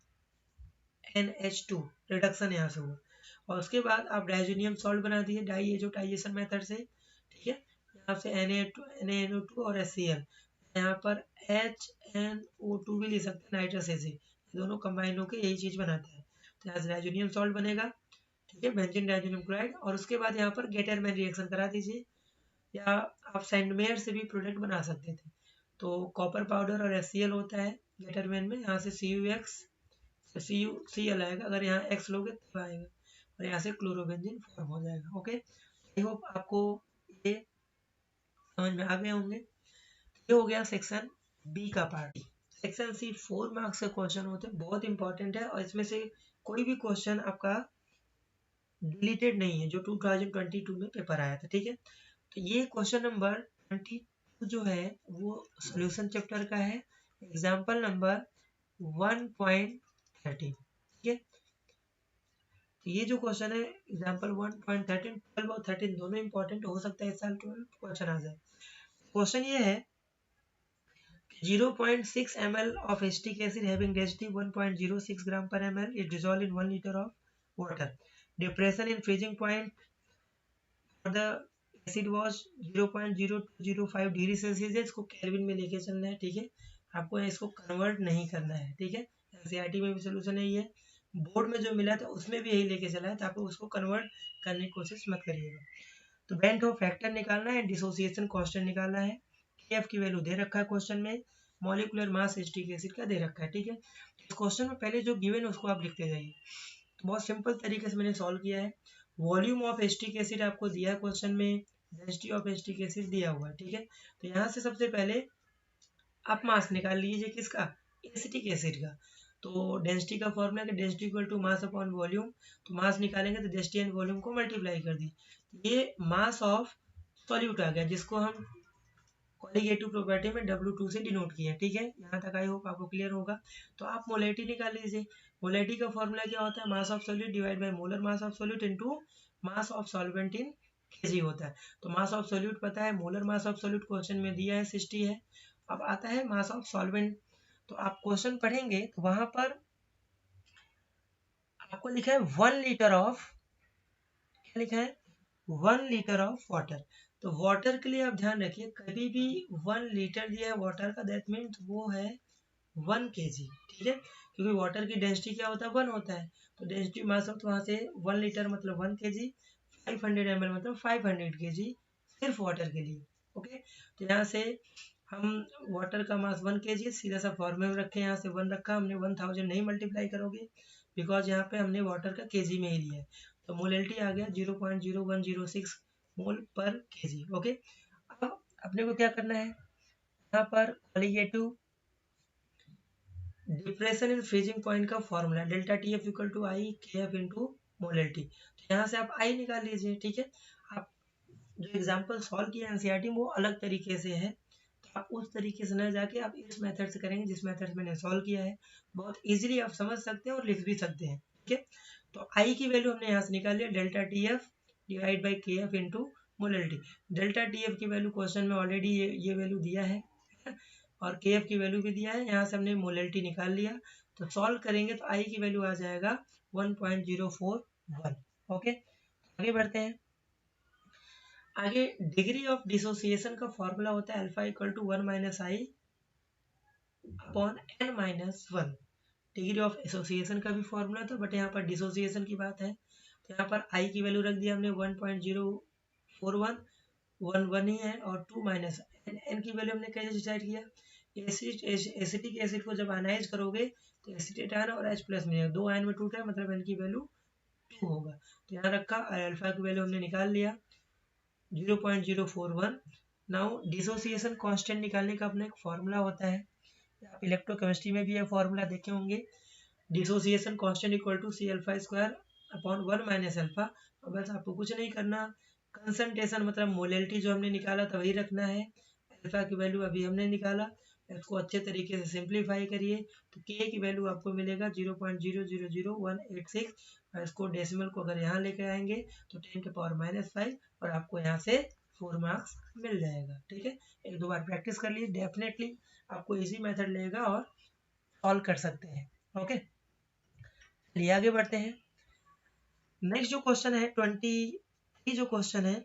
NH2 रिडक्शन यहाँ से हुआ। और उसके बाद आप डाइजेनियम सॉल्ट बना दिए डाइजेशन मेथड से। ठीक है, यहाँ से NaNO2 और HCl, यहाँ पर HNO2 भी लिख सकते हैं, नाइट्रस एसिड, दोनों कंबाइन होकर यही चीज बनाते हैं। तो यहाँ से डाइजेनियम सॉल्ट बनेगा। ठीक है, बेंजीन डाइजेनियम क्लोराइड। और उसके बाद यहाँ पर गेटरमैन रिएक्शन करा दीजिए, या आप सैंडमेयर से भी प्रोडक्ट बना सकते थे। तो कॉपर पाउडर और HCl होता है गेटरमैन में, यहाँ से CuCl आएगा, अगर यहाँ X लोगे तब आएगा, और यहाँ से क्लोरोबेंजीन फॉर्म हो जाएगा। ओके, आई होप आपको ये समझ में आ गए होंगे। ये हो गया सेक्शन बी का पार्ट। सेक्शन सी 4 मार्क्स के क्वेश्चन होते हैं, बहुत इंपॉर्टेंट है, और इसमें से कोई भी क्वेश्चन आपका डिलीटेड नहीं है जो 2022 में पेपर आया था। ठीक है, तो ये क्वेश्चन नंबर 22 जो है वो सॉल्यूशन चैप्टर का है, एग्जाम्पल नंबर 1.13। ठीक है, तो ये जो क्वेश्चन है एग्जाम्पल 1.13, 12 और 13 दोनों इंपॉर्टेंट हो सकता है, इस साल 12 क्वेश्चन आ जाए। क्वेश्चन ये है 0.6 ml of acetic acid having density 1.06 gram per ml is dissolved in 1 liter of water. Depression in freezing point for the acid was 0.0205 degree Celsius है। इसको केल्विन में लेके चलना है। ठीक है, आपको इसको कन्वर्ट नहीं करना है। ठीक है, NCERT में भी सोल्यूशन है ये, बोर्ड में जो मिला था उसमें भी यही लेके चला है, तो आप उसको कन्वर्ट करने की कोशिश मत करिएगा। तो बेंट ऑफ फैक्टर निकालना है, डिसोसिएशन कांस्टेंट निकालना है, KF की वैल्यू दे रखा है क्वेश्चन में, मॉलिक्यूलर मास एसिटिक एसिड का दे रखा है। ठीक है, इस क्वेश्चन में पहले जो गिवन है उसको आप लिखते जाइए। तो बहुत सिंपल तरीके से मैंने सॉल्व किया है। वॉल्यूम ऑफ एसिटिक एसिड आपको दिया है क्वेश्चन में, डेंसिटी ऑफ एसिटिक एसिड दिया हुआ है। ठीक है, तो यहाँ से सबसे पहले आप मास निकाल लीजिए, किसका, एसिटिक एसिड का। तो डेंसिटी का फॉर्मूला है density equal to mass upon volume, तो मास निकालेंगे तो डेंसिटी एंड वॉल्यूम को मल्टीप्लाई कर दी, ये मास ऑफ सॉल्यूट आ गया, जिसको हम कॉलिगेटिव प्रॉपर्टी में W2 से डिनोट किया। ठीक है, यहाँ तक आई होप आपको क्लियर होगा। तो आप मोलैरिटी निकाल लीजिए। मोलैरिटी का फॉर्मूला क्या होता है, mass of solute divide by molar mass of solute into mass of solvent in KG होता है। तो मास ऑफ सॉल्यूट पता है, molar mass of solute question में दिया है 60 है। अब आता है मास ऑफ सॉल्वेंट, तो आप क्वेश्चन पढ़ेंगे तो वहां पर आपको लिखा है 1 लीटर ऑफ, क्या लिखा है, 1 लीटर ऑफ वाटर। तो वाटर के लिए आप ध्यान रखिए, कभी भी 1 लीटर दिया है वाटर का, दैट मीन्स वो है 1 kg। ठीक है, क्योंकि वाटर की डेंसिटी क्या होता है, 1 होता है। तो डेंसिटी मास ऑफ, वहां से 1 लीटर मतलब 1 kg, 500 ml मतलब 500 kg सिर्फ वाटर के लिए। ओके, तो यहाँ से हम वाटर का मास 1 kg सीधा सा फॉर्मूला में रखे, यहाँ से 1 रखा हमने, 1000 नहीं मल्टीप्लाई करोगे, बिकॉज यहाँ पे हमने वाटर का केजी में ही लिया है। तो मोलैरिटी आ गया 0.0106 मोल पर केजी। ओके, अब अपने को क्या करना है, यहाँ पर colligative depression in freezing point का formula delta TF equal to i KF into molarity. तो यहाँ से आप आई निकाल लीजिए। ठीक है, आप जो एग्जाम्पल सॉल्व किया NCERT में वो अलग तरीके से है, तो आप उस तरीके से न जाके आप इस मेथड से करेंगे जिस मेथड से मैंने सॉल्व किया है। बहुत इजीली आप समझ सकते हैं और लिख भी सकते हैं। ठीक है, तो आई की वैल्यू हमने यहाँ से निकाल लिया, delta TF divide by KF into molarity. Delta TF की वैल्यू क्वेश्चन में ऑलरेडी ये वैल्यू दिया है, और KF की वैल्यू भी दिया है, यहाँ से हमने मोलैरिटी निकाल लिया। तो सॉल्व करेंगे तो आई की वैल्यू आ जाएगा 1.041। ओके, आगे बढ़ते हैं। आगे डिग्री ऑफ डिसोसिएशन का फॉर्मूला होता है alpha equal to 1 minus I upon n minus 1। Degree of association का भी फॉर्मूला था, बट यहाँ पर डिसोसिएशन की बात है तो यहाँ पर आई की वैल्यू रख दिया हमने 1.041, 1 ही है, और 2 माइनस एन की वैल्यू हमने कैसे डिसाइड किया, एसिटिक एसिड को जब आयनाइज करोगे तो एसिटेट आयन और H प्लस मिलेगा, 2 आयन में टूटा है मतलब एन की वैल्यू 2 होगा। तो यहाँ रखा अल्फा की वैल्यू हमने निकाल लिया 0.041। नाउ डिसोसिएशन कांस्टेंट निकालने का अपना एक फॉर्मूला होता है, आप इलेक्ट्रोकेमिस्ट्री में भी ये फॉर्मूला देखे होंगे, dissociation constant equal to C alpha square upon 1 minus alpha. तो बस आपको कुछ नहीं करना, कंसंट्रेशन मतलब मोलेलिटी जो हमने निकाला था वही रखना है, अल्फा की वैल्यू अभी हमने निकाला, इसको अच्छे तरीके से सिंप्लीफाई करिए तो के की वैल्यू आपको मिलेगा 0.000186, और इसको डेसिमल को अगर यहाँ लेके आएंगे तो 10 के पावर -5 और आपको यहाँ से 4 मार्क्स मिल जाएगा। ठीक है, एक दो बार प्रैक्टिस कर लीजिए, डेफिनेटली आपको इजी मेथड लगेगा और सॉल्व कर सकते हैं। ओके, चलिए आगे बढ़ते हैं। नेक्स्ट जो क्वेश्चन है 23 जो क्वेश्चन है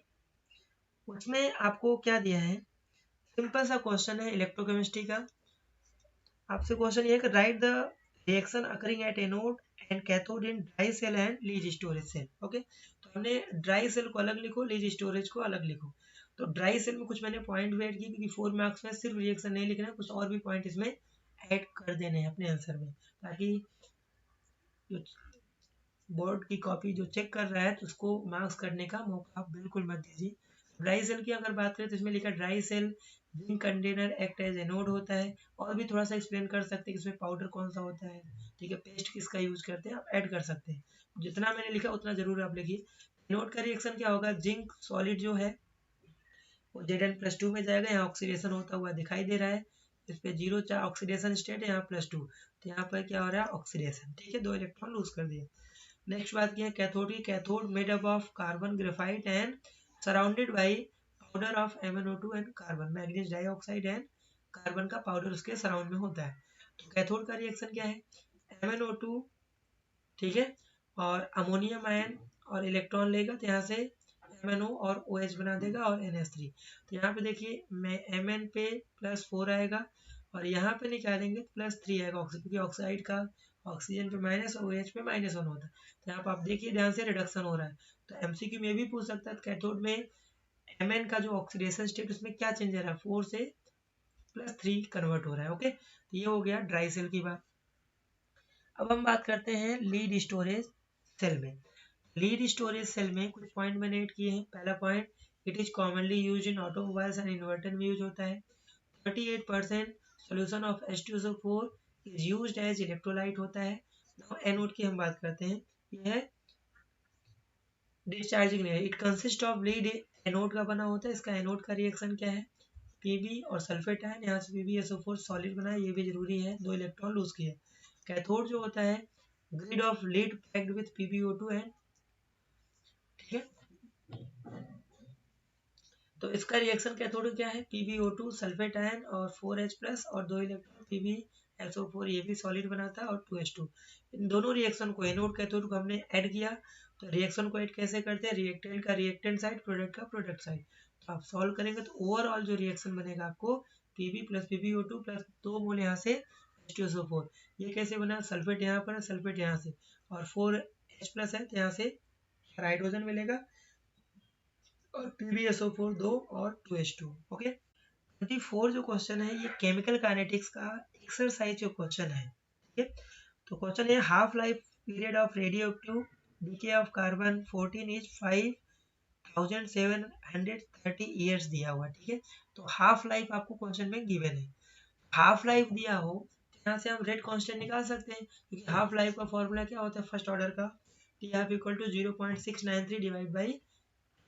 उसमें आपको क्या दिया है, सिंपल सा क्वेश्चन है इलेक्ट्रोकेमिस्ट्री का। आपसे क्वेश्चन ये है कि write the reaction occurring at anode and cathode in dry cell and lead storage cell. Okay, तो हमने ड्राई सेल को अलग लिखो, लीज स्टोरेज को अलग लिखो। तो ड्राई सेल में कुछ मैंने पॉइंट वेट किए क्योंकि 4 मार्क्स में सिर्फ रिएक्शन नहीं लिखना है, कुछ और भी पॉइंट इसमें ऐड कर देने हैं अपने आंसर में, ताकि जो बोर्ड की कॉपी जो चेक कर रहा है तो उसको मार्क्स करने का मौका आप बिल्कुल मत दीजिए। ड्राई सेल की अगर बात करें तो इसमें लिखा dry cell zinc container act as anode होता है, और भी थोड़ा सा एक्सप्लेन कर सकते हैं इसमें पाउडर कौन सा होता है, ठीक है, पेस्ट किसका यूज करते हैं, आप ऐड कर सकते हैं। जितना मैंने लिखा उतना जरूर आप लिखिए। एनोड का रिएक्शन क्या होगा, जिंक सॉलिड जो है वो Zn+2 में जाएगा, यहाँ ऑक्सीडेशन होता हुआ दिखाई दे रहा है, इस पे 0 चार ऑक्सीडेशन स्टेट है, यहाँ +2, तो यहाँ पर क्या हो रहा है ऑक्सीडेशन। ठीक है, 2 इलेक्ट्रॉन लूज कर दिए। नेक्स्ट बात की है कैथोड की, cathode made up of carbon graphite and surrounded by powder of MnO2 and carbon, manganese dioxide and carbon का पाउडर उसके सराउंड में होता है। तो कैथोड का रिएक्शन क्या है, MnO2, ठीक है, और अमोनियम आयन और इलेक्ट्रॉन लेगा तो यहाँ से MnO और OH बना देगा और NH3। तो यहाँ पे देखिए मैं Mn पे +4 आएगा और यहाँ पे निकालेंगे +3 आएगा, क्योंकि ऑक्साइड का ऑक्सीजन पे माइनस और OH पे -1 होता है। तो यहाँ पर आप देखिए ध्यान से रिडक्शन हो रहा है। तो MCQ में भी पूछ सकता है कैथोड में Mn का जो ऑक्सीडेशन स्टेट उसमें क्या चेंज हो रहा है, 4 से +3 कन्वर्ट हो रहा है। ओके, तो ये हो गया ड्राई सेल की बात। अब हम बात करते हैं लीड स्टोरेज सेल में। लीड स्टोरेज सेल में कुछ पॉइंट मैंने ऐड किए हैं। पहला point, it is commonly use in automobiles and inverter में यूज होता है। 38% solution of H2SO4 is used as electrolyte होता है। एनोड की हम बात करते हैं, यह है discharging layer, it consist of lead anode का बना होता है। इसका एनोड का रिएक्शन क्या है, Pb और सल्फेट आयन, यहाँ से PbSO4 सॉलिड बना है, ये भी जरूरी है, 2 इलेक्ट्रॉन लूज किए। कैथोड जो होता है grid of lead packed with PbO2 and, ठीक है, तो इसका रिएक्शन कैथोड क्या है, PbO2 सल्फेट आयन और 4H+ और 2 इलेक्ट्रॉन PbSO4, ये भी सॉलिड बनाता है, और 2H2। इन दोनों रिएक्शन को एनोड कैथोड को हमने ऐड किया। तो रिएक्शन को ऐड कैसे करते हैं, रिएक्टेंट का रिएक्टेंट साइड, प्रोडक्ट का प्रोडक्ट साइड। तो आप सॉल्व करेंगे तो ओवरऑल जो रिएक्शन बनेगा आपको Pb + PbO2 + 2 मोल यहाँ से H2SO4, ये कैसे बना, सल्फेट यहाँ पर है, सल्फेट यहाँ से, और 4H+ है तो यहाँ से हाइड्रोजन मिलेगा, और PbSO4 2 और 2H2। ओके, 24 जो क्वेश्चन है ये केमिकल काइनेटिक्स का एक्सरसाइज जो क्वेश्चन है। ठीक है, तो क्वेश्चन है half life period of radioactive DK of carbon 14 is 5730 years दिया हुआ। ठीक है, तो हाफ लाइफ आपको क्वेश्चन में गिवन है, हाफ लाइफ दिया हो तो यहाँ से हम रेट कांस्टेंट निकाल सकते हैं, क्योंकि हाफ लाइफ का फॉर्मूला क्या होता है फर्स्ट ऑर्डर का, T half equal to 0.693 divide by,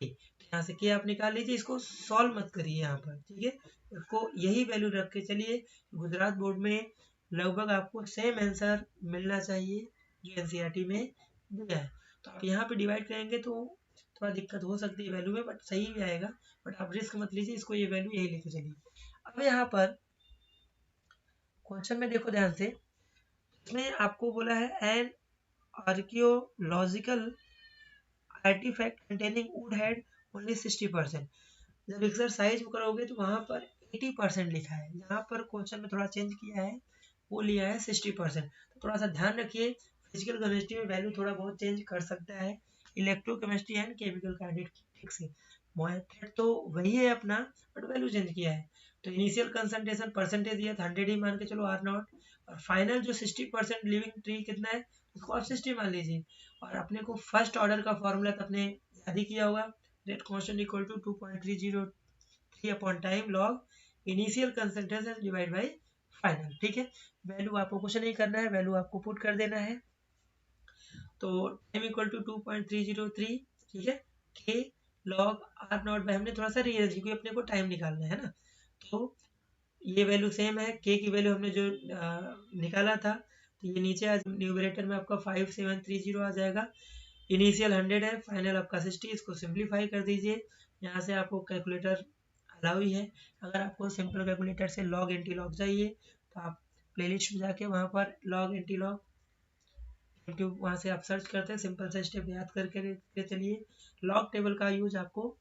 यहाँ से क्या आप निकाल लीजिए, इसको सॉल्व मत करिए यहाँ पर। ठीक है, इसको यही वैल्यू रख के चलिए, गुजरात बोर्ड में लगभग आपको सेम आंसर मिलना चाहिए जो एनसीईआरटी में दिया है। तो आप यहाँ पे डिवाइड करेंगे तो थोड़ा दिक्कत हो सकती है वैल्यू में, बट सही भी आएगा, बट आप रिस्क मत लीजिए, इसको ये वैल्यू यही लेके चलिए। अब यहाँ पर क्वेश्चन में देखो ध्यान से, इसमें आपको बोला है N archaeological artifact containing wood had only 60%। जब एक्सरसाइज करोगे तो वहाँ पर 80% लिखा है, यहाँ पर क्वेश्चन में थोड़ा चेंज किया है, वो लिया है 60%। तो थोड़ा सा ध्यान रखिए, फिजिकल केमिस्ट्री में वैल्यू थोड़ा बहुत चेंज कर सकता है, इलेक्ट्रोकेमिस्ट्री एंड केमिकल काइनेटिक्स से। मेथड तो वही है अपना, बट वैल्यू चेंज किया है। तो इनिशियल कंसंट्रेशन परसेंटेज दिया था 100 ही मान के चलो R नॉट, और फाइनल जो 60% लिविंग ट्री कितना है उसको आप 60 मान लीजिए। और अपने को फर्स्ट ऑर्डर का फॉर्मूला तो अपने याद ही किया होगा, rate constant equal to 2.303 upon time log initial concentration divide by final. ठीक है, वैल्यू आपको कुछ नहीं करना है, वैल्यू आपको पुट कर देना है। तो टाइम इक्वल टू 2.303, ठीक है, के लॉग R नॉट बाई, हमने थोड़ा सा रीअरेंज क्योंकि अपने को टाइम निकालना है ना, तो ये वैल्यू सेम है, के की वैल्यू हमने जो निकाला था, तो ये नीचे आज न्यूमरेटर में आपका 5730 आ जाएगा। इनिशियल 100 है, फाइनल आपका 60, इसको सिंप्लीफाई कर दीजिए। यहाँ से आपको कैलकुलेटर अलाउ ही है, अगर आपको सिंपल कैलकुलेटर से लॉग एंटी लॉग चाहिए तो आप प्लेलिस्ट में जाके वहाँ पर लॉग एंटी लॉग यूट्यूब, वहाँ से आप सर्च करते हैं, सिंपल सा स्टेप याद करके चलिए। लॉग टेबल का यूज आपको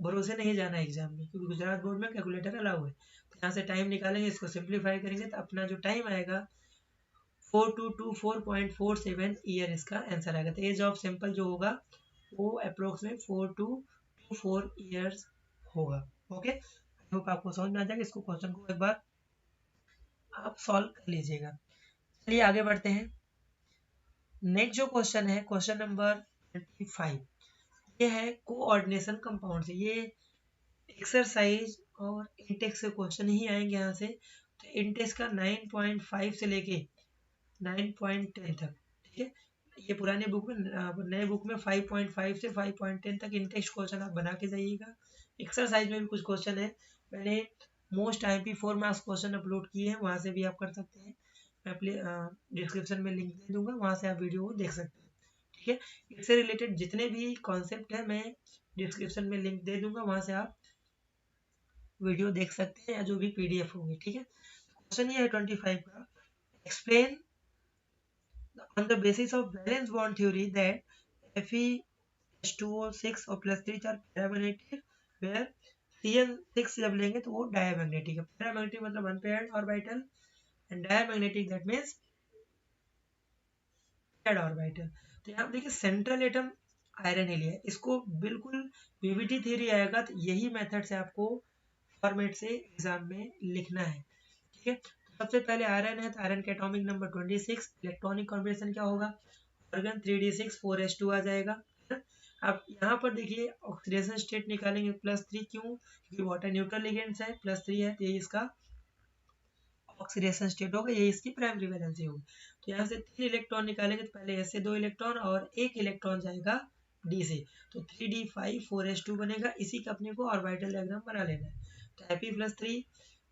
भरोसे नहीं जाना एग्जाम में, क्योंकि गुजरात बोर्ड में कैलकुलेटर अलाउ है। तो यहाँ से टाइम निकालेंगे, इसको सिंप्लीफाई करेंगे तो अपना जो टाइम आएगा 4224.47 ईयर, इसका आंसर आएगा। तो एज ऑफ सैंपल जो होगा वो अप्रोक्स में 4224 ईयर्स होगा। ओके, आई होप आपको समझ में आ जाएगा। इसको क्वेश्चन को एक बार आप सॉल्व कर लीजिएगा। चलिए आगे बढ़ते हैं। नेक्स्ट जो क्वेश्चन है, क्वेश्चन नंबर 25, ये है कोऑर्डिनेशन कंपाउंड से। ये एक्सरसाइज और इंटेक्स से क्वेश्चन ही आएंगे यहाँ से। तो इंटेक्स का 9.5 से लेके 9.10 तक, ठीक है, ये पुराने बुक में, नए बुक में 5.5 से 5.10 तक इंटेक्स क्वेश्चन आप बना के जाइएगा। एक्सरसाइज में भी कुछ क्वेश्चन है, मैंने most IMP 4 marks question upload किए हैं, वहाँ से भी आप कर सकते हैं। मैं अपने डिस्क्रिप्शन में लिंक दे दूंगा, वहाँ से आप वीडियो को देख सकते हैं। ठीक है, इससे रिलेटेड जितने भी कॉन्सेप्ट है मैं डिस्क्रिप्शन में लिंक दे दूंगा, वहाँ से आप वीडियो देख सकते हैं या जो भी PDF होंगे। ठीक है, क्वेश्चन ये है 25 का, explain on the basis of valence bond theory that Fe2O6 और +3 are paramagnetic, where CN6 जब लेंगे तो वो डायमैग्नेटिक है। पैरामैग्नेटिक मतलब unpaired orbital, and diamagnetic that means paired orbital. तो यहाँ देखिए सेंट्रल एटम आयरन ही लिया है, इसको बिल्कुल PVT थ्योरी आएगा तो यही मेथड से आपको फॉर्मेट से एग्जाम में लिखना है। ठीक है, सबसे पहले आयरन है तो आयरन के एटॉमिक नंबर 26, इलेक्ट्रॉनिक कॉन्बिनेशन क्या होगा, ऑर्गन 3d6 4s2 आ जाएगा। अब यहाँ पर देखिए ऑक्सीडेशन स्टेट निकालेंगे +3, क्यों, क्योंकि वाटर न्यूट्रल लिगेंड्स है, +3 है तो ये इसका ऑक्सीडेशन स्टेट होगा, ये इसकी प्राइमरी वैलेंसी होगी। तो यहाँ से 3 इलेक्ट्रॉन निकालेंगे तो पहले S से 2 इलेक्ट्रॉन और 1 इलेक्ट्रॉन जाएगा D से, तो 3d5 4s2 बनेगा। इसी का अपने को ऑर्बिटल डायग्राम बना लेना है। तो Fe+3,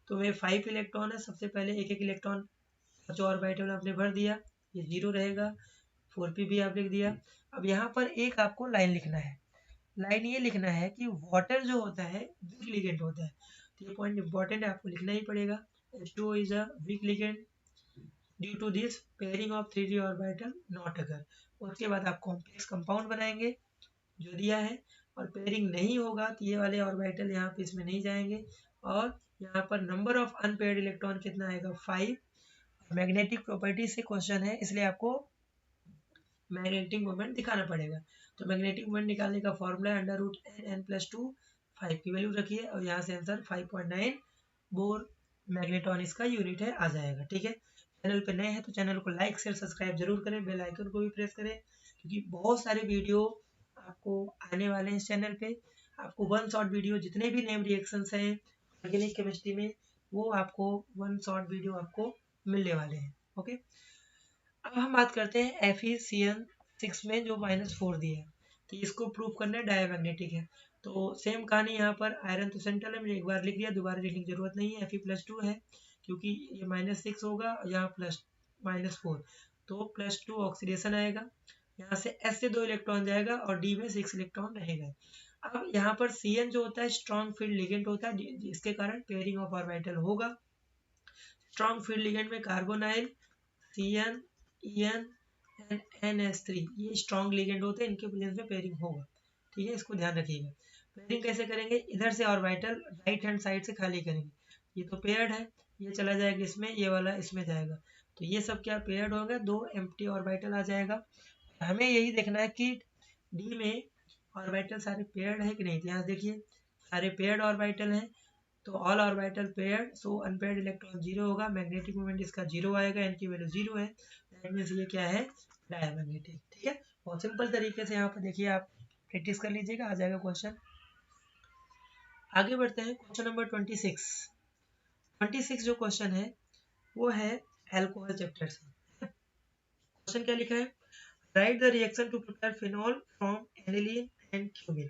तो में 5 इलेक्ट्रॉन है, सबसे पहले एक इलेक्ट्रॉन जो ऑर्बिटल आपने भर दिया, ये 0 रहेगा, 4p भी आप लिख दिया। अब यहाँ पर एक आपको लाइन लिखना है, लाइन ये लिखना है कि वाटर जो होता है वीक लिगेंड होता है, तो ये पॉइंट इंपॉर्टेंट है, आपको लिखना ही पड़ेगा। H2O is a weak ligand due to this pairing of 3d orbital not occur। उसके बाद आप कॉम्प्लेक्स कंपाउंड बनाएंगे जो दिया है, और पेयरिंग नहीं होगा तो ये वाले ऑर्बिटल यहाँ पे इसमें नहीं जाएंगे, और यहाँ पर नंबर ऑफ अनपेयर्ड इलेक्ट्रॉन कितना आएगा 5। मैग्नेटिक प्रॉपर्टी से क्वेश्चन है, इसलिए आपको मैग्नेटिक मोमेंट दिखाना पड़ेगा। तो मैग्नेटिक मोमेंट निकालने का फॉर्मूला है √n+2, 5 की वैल्यू रखिए और यहाँ से आंसर 5.9 बोर मैग्नेटॉन इसका यूनिट है, आ जाएगा। ठीक है, चैनल पे नए हैं तो चैनल को लाइक शेयर सब्सक्राइब जरूर करें, बेल आइकन को भी प्रेस करें, क्योंकि बहुत सारे वीडियो आपको आने वाले हैं इस चैनल पे। आपको 1 शॉट वीडियो जितने भी नेम रिएक्शंस हैं ऑर्गेनिक केमिस्ट्री में, वो आपको 1 शॉट वीडियो आपको मिलने वाले हैं। ओके, अब हम बात करते हैं FeCN6 में जो -4 दिया है, तो इसको प्रूव करना है डायमैग्नेटिक है। तो सेम कहानी यहाँ पर, आयरन तो सेंट्रल है, मैंने एक बार लिख दिया, दोबारा लिखने की जरूरत नहीं है। Fe+2 है, क्योंकि ये -6 होगा और यहाँ +4, तो +2 ऑक्सीडेशन आएगा। यहाँ से S से 2 इलेक्ट्रॉन जाएगा और D में 6 इलेक्ट्रॉन रहेगा। अब यहाँ पर Cn जो होता है स्ट्रॉन्ग फील्ड लिगेंड होता है, जिसके कारण पेयरिंग ऑफ ऑर्बिटल होगा। स्ट्रॉन्ग फील्ड लिगेंड में carbonyl, Cn, En and NS3 ये स्ट्रॉन्ग लिगेंड होते हैं, इनके प्रेजेंस में पेयरिंग होगा। ठीक है, इसको ध्यान रखिएगा। पेयरिंग कैसे करेंगे, इधर से ऑर्बिटल राइट हैंड साइड से खाली करेंगे, ये तो पेयर्ड है, ये चला जाएगा इसमें, ये वाला इसमें जाएगा, तो ये सब क्या पेयर्ड होगा, 2 एम्प्टी ऑर्बिटल आ जाएगा। हमें यही देखना है कि डी में ऑर्बिटल सारे पेयर्ड है कि नहीं, तो यहाँ देखिए सारे पेयर्ड ऑर्बिटल हैं, तो ऑल ऑर्बिटल पेयर्ड, सो अनपेयर्ड इलेक्ट्रॉन 0 होगा, मैग्नेटिक मोमेंट इसका 0 आएगा, एन की वैल्यू 0 है, दैट मीन्स ये क्या है, डायमैग्नेटिक। ठीक है, बहुत सिंपल तरीके से यहाँ पर देखिए आप प्रैक्टिस कर लीजिएगा, आ जाएगा क्वेश्चन। आगे बढ़ते हैं, क्वेश्चन नंबर 26 जो क्वेश्चन है वो है एल्कोहल चैप्टर से। क्वेश्चन क्या लिखा है, write the reaction to prepare phenol from aniline and cumene.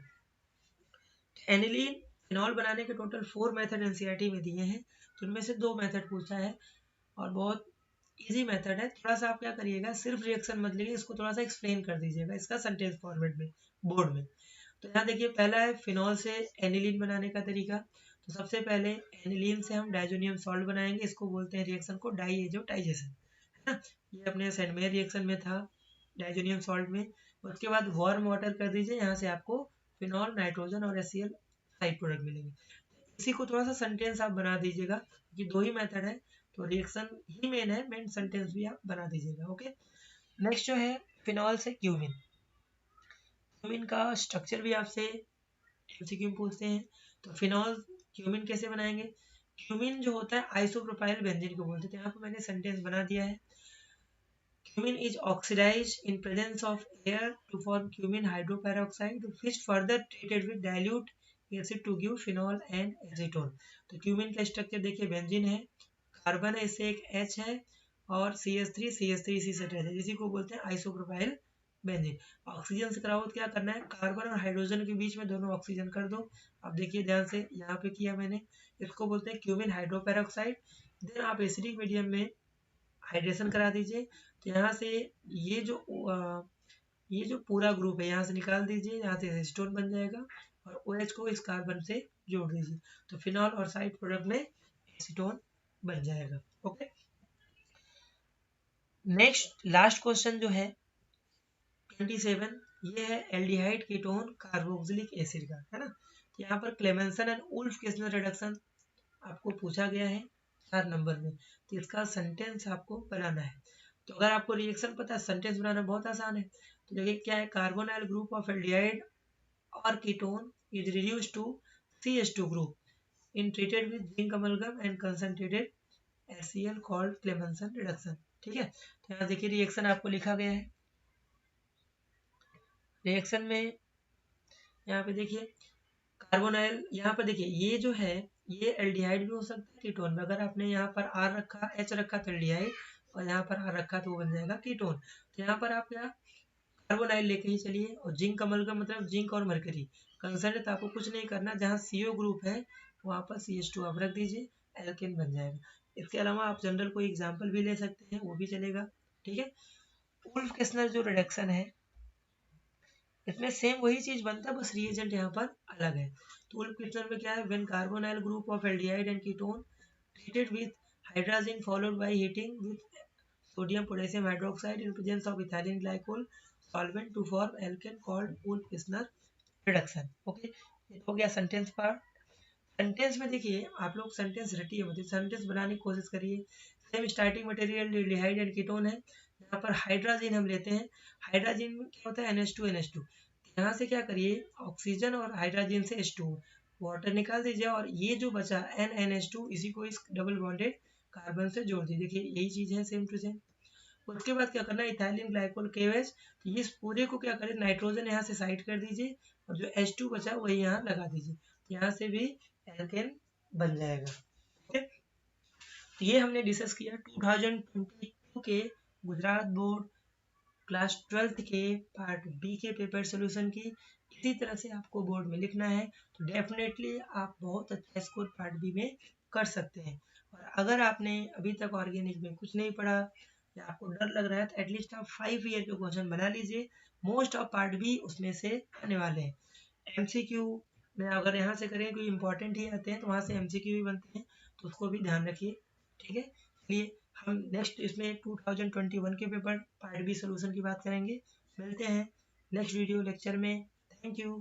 Aniline phenol बनाने के टोटल 4 मेथड एनसीईआरटी में दिए हैं, तो उनमें से 2 मेथड पूछा है और बहुत इजी मेथड है। थोड़ा सा आप क्या करिएगा, सिर्फ रिएक्शन मत लीजिए, इसको थोड़ा सा एक्सप्लेन कर दीजिएगा इसका सेंटेंस फॉर्मेट में बोर्ड में। तो यहाँ देखिए पहला है फिनॉल से एनिलीन बनाने का तरीका। तो सबसे पहले एनिलीन से हम डाइजोनियम सॉल्ट बनाएंगे, इसको बोलते हैं रिएक्शन को डाइएजोटाइजेशन, है ना। ये अपने सेंडमेयर रिएक्शन में था डाइजोनियम सॉल्ट में। उसके बाद वार्म वाटर कर दीजिए, यहाँ से आपको फिनॉल, नाइट्रोजन और HCl साइड प्रोडक्ट मिलेंगे। इसी को थोड़ा सा सेंटेंस आप बना दीजिएगा, ये 2 ही मेथड है, तो रिएक्शन ही मेन है, मेन सेंटेंस भी आप बना दीजिएगा। ओके, नेक्स्ट जो है फिनॉल से क्यूमिन। क्यूमिन का स्ट्रक्चर भी आपसे एमसीक्यू में पूछते हैं, तो फिनॉल क्यूमिन कैसे बनाएंगे। क्यूमिन जो होता है आइसोप्रोपाइल बेंजीन को बोलते हैं, यहाँ पर मैंने सेंटेंस बना दिया है। Cumin is oxidized in presence of air to form cumin hydroperoxide, which further treated with dilute acid to give phenol and acetone। तो क्यूमिन का स्ट्रक्चर देखिए, बेंजीन है, कार्बन है, इससे एक H है और CH3 इसी से अटैच है, इसी को बोलते हैं आइसोप्रोपाइल बेंजीन। ऑक्सीजन से कराओ तो क्या करना है, कार्बन और हाइड्रोजन के बीच में दोनों ऑक्सीजन कर दो। अब देखिए ध्यान से, यहाँ पे किया मैंने, इसको बोलते हैं क्यूमिन हाइड्रोपेरोक्साइड। देन आप एसिडिक मीडियम में हाइड्रेशन करा दीजिए, तो यहाँ से ये जो पूरा ग्रुप है यहाँ से निकाल दीजिए, यहाँ से एसीटोन बन जाएगा और OH को इस कार्बन से जोड़ दीजिए, तो फिनॉल और साइड प्रोडक्ट में एसीटोन बन जाएगा। ओके, नेक्स्ट लास्ट क्वेश्चन जो है 27, ये है एल्डिहाइड कीटोन कार्बोक्सिलिक एसिड का, है ना। तो यहाँ पर क्लेमेंसन एंड उल्फ केस्नर रिडक्शन आपको पूछा गया है 4 नंबर में, तो इसका सेंटेंस आपको बनाना है। तो अगर आपको रिएक्शन पता है, सेंटेंस बनाना बहुत आसान है। तो देखिए क्या है, कार्बोनाइल ग्रुप ऑफ एल्डिहाइड और ketone is reduced to CH2 group in treated with zinc amalgam and concentrated HCl called Clemmensen reduction. ठीक है, तो यहाँ देखिए रिएक्शन आपको लिखा गया है। रिएक्शन में यहाँ पे देखिए कार्बोनाइल, यहाँ पर देखिए ये जो है ये एल्डिहाइड भी हो सकता है कीटोन में, अगर आपने यहाँ पर R रखा, H रखा तो एल्डिहाइड, और यहाँ पर R रखा तो वो बन जाएगा कीटोन। तो यहाँ पर आप क्या कार्बोनाइल लेके ही चलिए, और जिंक अमल का मतलब जिंक और मरकरी, कंसर्न आपको कुछ नहीं करना, जहाँ CO ग्रुप है वहाँ पर CH2 आप रख दीजिए, एल्केन बन जाएगा। इसके अलावा आप जनरल कोई एग्जाम्पल भी ले सकते हैं, वो भी चलेगा। ठीक है, उल्फ केस्नर जो रिडक्शन है इसमें सेम वही चीज बनता है, बस रिएजेंट यहाँ पर अलग है। तो उल्फ केस्नर में क्या है, when carbonyl group of aldehyde and ketone treated with hydrazine followed by heating with sodium potassium hydroxide in presence of ethylene glycol solvent to form alkane called Wolff-Kishner reduction। Okay, ये हो गया सेंटेंस पार्ट। सेंटेंस में देखिए आप लोग सेंटेंस रटिए मत, सेंटेंस बनाने की कोशिश करिए। Same starting material aldehyde and ketone है, यहाँ पर हाइड्राजीन हम लेते हैं, हाइड्राजीन में क्या होता है NH2 यहाँ से क्या करिए, ऑक्सीजन और हाइड्राजीन से H2 वाटर निकाल दीजिए, और ये जो बचा NH2 इसी को इस डबल बॉन्डेड कार्बन से जोड़ दीजिए। देखिए यही चीज है सेम टू सेम। उसके बाद क्या करना है, इथाइलिन ग्लाइकोल KOH, तो इस पूरे को क्या करें, नाइट्रोजन यहाँ से साइड कर दीजिए और जो H2 बचा वही यहाँ लगा दीजिए, यहाँ से भी एल्केन बन जाएगा। ओके, तो ये हमने डिस्कस किया 2022 के गुजरात बोर्ड क्लास 12th के पार्ट बी के पेपर सोल्यूशन की। इसी तरह से आपको बोर्ड में लिखना है, तो डेफिनेटली आप बहुत अच्छा स्कोर पार्ट बी में कर सकते हैं। और अगर आपने अभी तक ऑर्गेनिक में कुछ नहीं पढ़ा या आपको डर लग रहा है, तो एटलीस्ट आप 5 ईयर के क्वेश्चन बना लीजिए, मोस्ट ऑफ पार्ट बी उसमें से आने वाले हैं। MCQ में अगर यहाँ से करें कोई इंपॉर्टेंट ही आते हैं तो वहाँ से MCQ भी बनते हैं, तो उसको भी ध्यान रखिए। ठीक है, चलिए हम नेक्स्ट इसमें 2021 के पेपर पार्ट बी सोल्यूशन की बात करेंगे। मिलते हैं नेक्स्ट वीडियो लेक्चर में। Thank you.